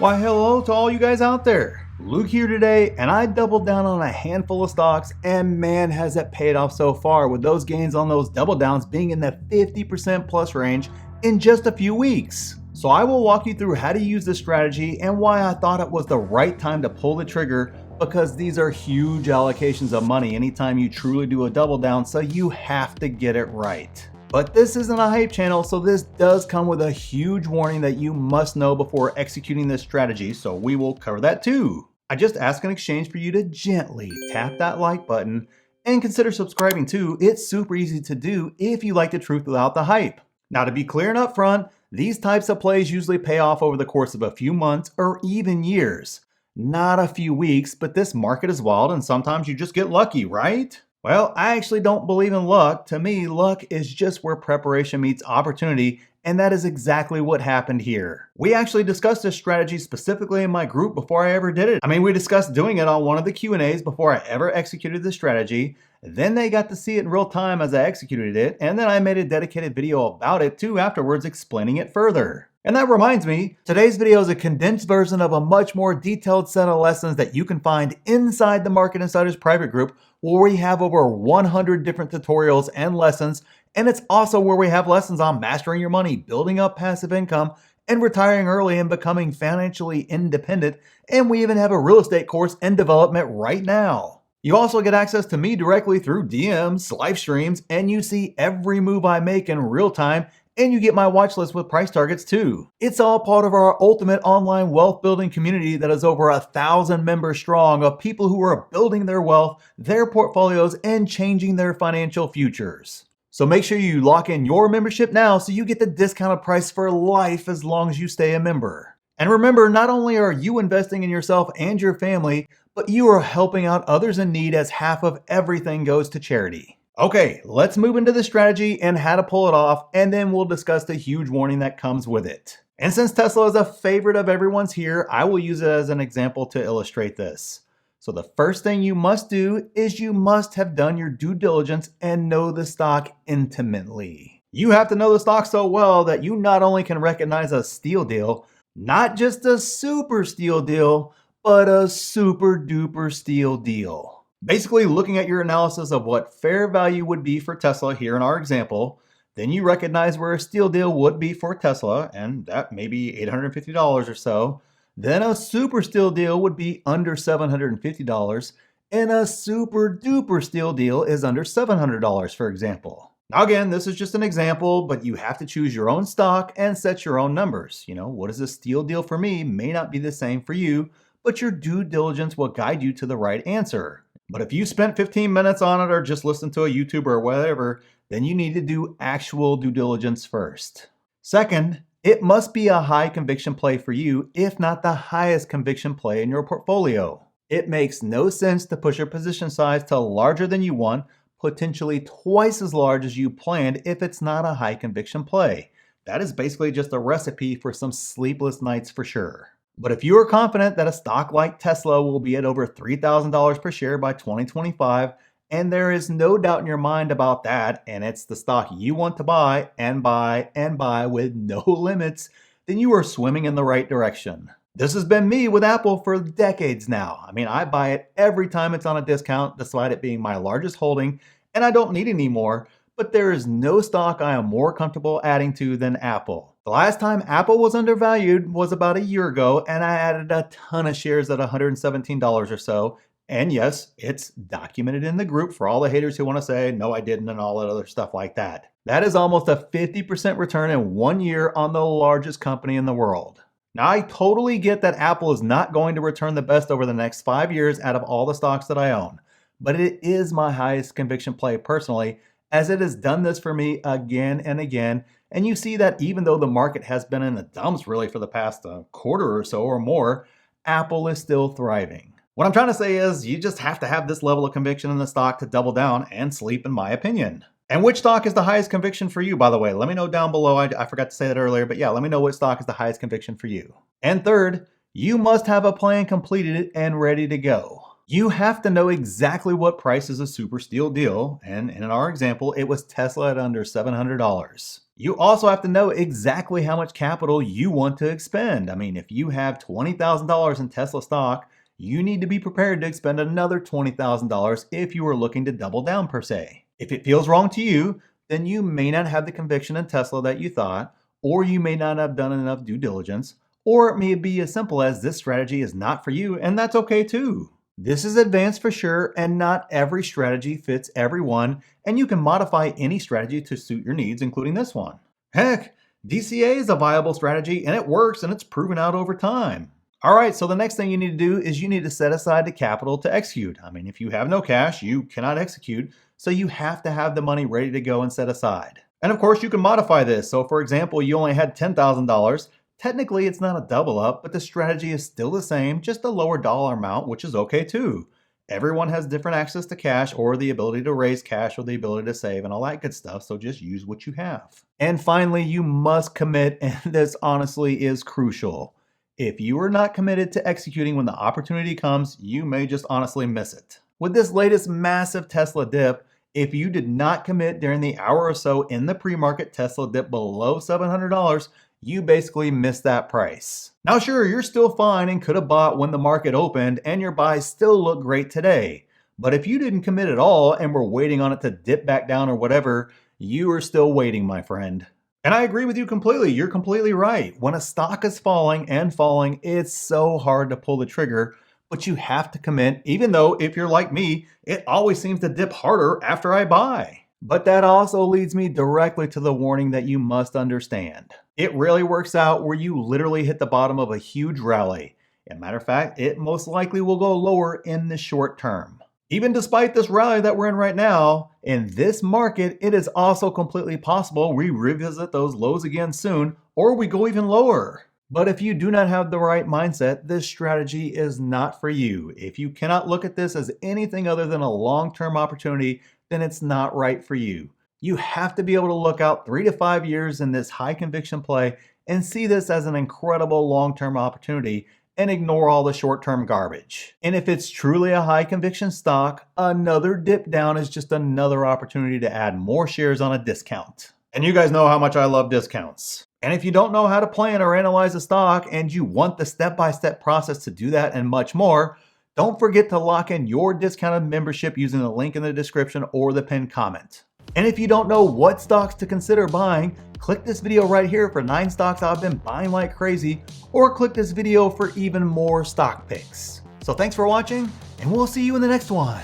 Why hello to all you guys out there. Luke here today, and I doubled down on a handful of stocks, and man has it paid off so far, with those gains on those double downs being in the 50% plus range in just a few weeks. So I will walk you through how to use this strategy and why I thought it was the right time to pull the trigger, because these are huge allocations of money anytime you truly do a double down, so you have to get it right. But this isn't a hype channel, so this does come with a huge warning that you must know before executing this strategy, so we will cover that too. I just ask in exchange for you to gently tap that like button and consider subscribing too. It's super easy to do if you like the truth without the hype. Now, to be clear and upfront, these types of plays usually pay off over the course of a few months or even years. Not a few weeks, but this market is wild and sometimes you just get lucky, right? Well, I actually don't believe in luck. To me, luck is just where preparation meets opportunity, and that is exactly what happened here. We actually discussed this strategy specifically in my group before I ever did it. We discussed doing it on one of the Q&As before I ever executed the strategy. Then they got to see it in real time as I executed it, and then I made a dedicated video about it too afterwards, explaining it further. And that reminds me, today's video is a condensed version of a much more detailed set of lessons that you can find inside the Market Insiders private group, where we have over 100 different tutorials and lessons. And it's also where we have lessons on mastering your money, building up passive income, and retiring early and becoming financially independent. And we even have a real estate course in development right now. You also get access to me directly through DMs, live streams, and you see every move I make in real time. And you get my watch list with price targets too. It's all part of our ultimate online wealth building community that is over 1,000 members strong, of people who are building their wealth, their portfolios, and changing their financial futures. So make sure you lock in your membership now so you get the discounted price for life as long as you stay a member. And remember, not only are you investing in yourself and your family, but you are helping out others in need, as half of everything goes to charity. Okay, let's move into the strategy and how to pull it off, and then we'll discuss the huge warning that comes with it. And since Tesla is a favorite of everyone's here, I will use it as an example to illustrate this. So the first thing you must do is you must have done your due diligence and know the stock intimately. You have to know the stock so well that you not only can recognize a steal deal, not just a super steal deal, but a super duper steal deal. Basically, looking at your analysis of what fair value would be for Tesla here in our example, then you recognize where a steal deal would be for Tesla, and that may be $850 or so. Then a super steal deal would be under $750, and a super duper steal deal is under $700, for example. Now again, this is just an example, but you have to choose your own stock and set your own numbers. What is a steal deal for me may not be the same for you, but your due diligence will guide you to the right answer. But if you spent 15 minutes on it or just listened to a YouTuber or whatever, then you need to do actual due diligence first. Second, it must be a high conviction play for you, if not the highest conviction play in your portfolio. It makes no sense to push your position size to larger than you want, potentially twice as large as you planned, if it's not a high conviction play. That is basically just a recipe for some sleepless nights for sure. But if you are confident that a stock like Tesla will be at over $3,000 per share by 2025, and there is no doubt in your mind about that, and it's the stock you want to buy and buy and buy with no limits, then you are swimming in the right direction. This has been me with Apple for decades now. I buy it every time it's on a discount, despite it being my largest holding, and I don't need any more. But there is no stock I am more comfortable adding to than Apple. The last time Apple was undervalued was about a year ago, and I added a ton of shares at $117 or so. And yes, it's documented in the group for all the haters who want to say, no, I didn't, and all that other stuff like that. That is almost a 50% return in 1 year on the largest company in the world. Now, I totally get that Apple is not going to return the best over the next 5 years out of all the stocks that I own, but it is my highest conviction play personally, as it has done this for me again and again. And you see that even though the market has been in the dumps really for the past quarter or so or more, Apple is still thriving. What I'm trying to say is you just have to have this level of conviction in the stock to double down and sleep, in my opinion. And which stock is the highest conviction for you, by the way? Let me know down below. I forgot to say that earlier, but yeah, let me know what stock is the highest conviction for you. And third, you must have a plan completed and ready to go. You have to know exactly what price is a super steal deal, and in our example, it was Tesla at under $700. You also have to know exactly how much capital you want to expend. I mean, if you have $20,000 in Tesla stock, you need to be prepared to expend another $20,000 if you are looking to double down per se. If it feels wrong to you, then you may not have the conviction in Tesla that you thought, or you may not have done enough due diligence, or it may be as simple as this strategy is not for you, and that's okay too. This is advanced for sure, and not every strategy fits everyone, and you can modify any strategy to suit your needs, including this one. Heck, DCA is a viable strategy, and it works, and it's proven out over time. All right, so the next thing you need to do is you need to set aside the capital to execute. I mean, if you have no cash, you cannot execute, so you have to have the money ready to go and set aside. And of course, you can modify this. So for example, you only had $10,000. Technically, it's not a double up, but the strategy is still the same, just a lower dollar amount, which is okay too. Everyone has different access to cash or the ability to raise cash or the ability to save and all that good stuff, so just use what you have. And finally, you must commit, and this honestly is crucial. If you are not committed to executing when the opportunity comes, you may just honestly miss it. With this latest massive Tesla dip, if you did not commit during the hour or so in the pre-market Tesla dip below $700, you basically missed that price. Now sure, you're still fine and could have bought when the market opened and your buys still look great today. But if you didn't commit at all and were waiting on it to dip back down or whatever, you are still waiting, my friend. And I agree with you completely. You're completely right. When a stock is falling and falling, it's so hard to pull the trigger, but you have to commit, even though if you're like me, it always seems to dip harder after I buy. But that also leads me directly to the warning that you must understand. It really works out where you literally hit the bottom of a huge rally. As a matter of fact, it most likely will go lower in the short term. Even despite this rally that we're in right now, in this market, it is also completely possible we revisit those lows again soon, or we go even lower. But if you do not have the right mindset, this strategy is not for you. If you cannot look at this as anything other than a long-term opportunity, then it's not right for you. You have to be able to look out 3 to 5 years in this high conviction play and see this as an incredible long-term opportunity and ignore all the short-term garbage. And if it's truly a high conviction stock, another dip down is just another opportunity to add more shares on a discount. And you guys know how much I love discounts. And if you don't know how to plan or analyze a stock and you want the step-by-step process to do that and much more, don't forget to lock in your discounted membership using the link in the description or the pinned comment. And if you don't know what stocks to consider buying, click this video right here for 9 stocks I've been buying like crazy, or click this video for even more stock picks. So thanks for watching, and we'll see you in the next one.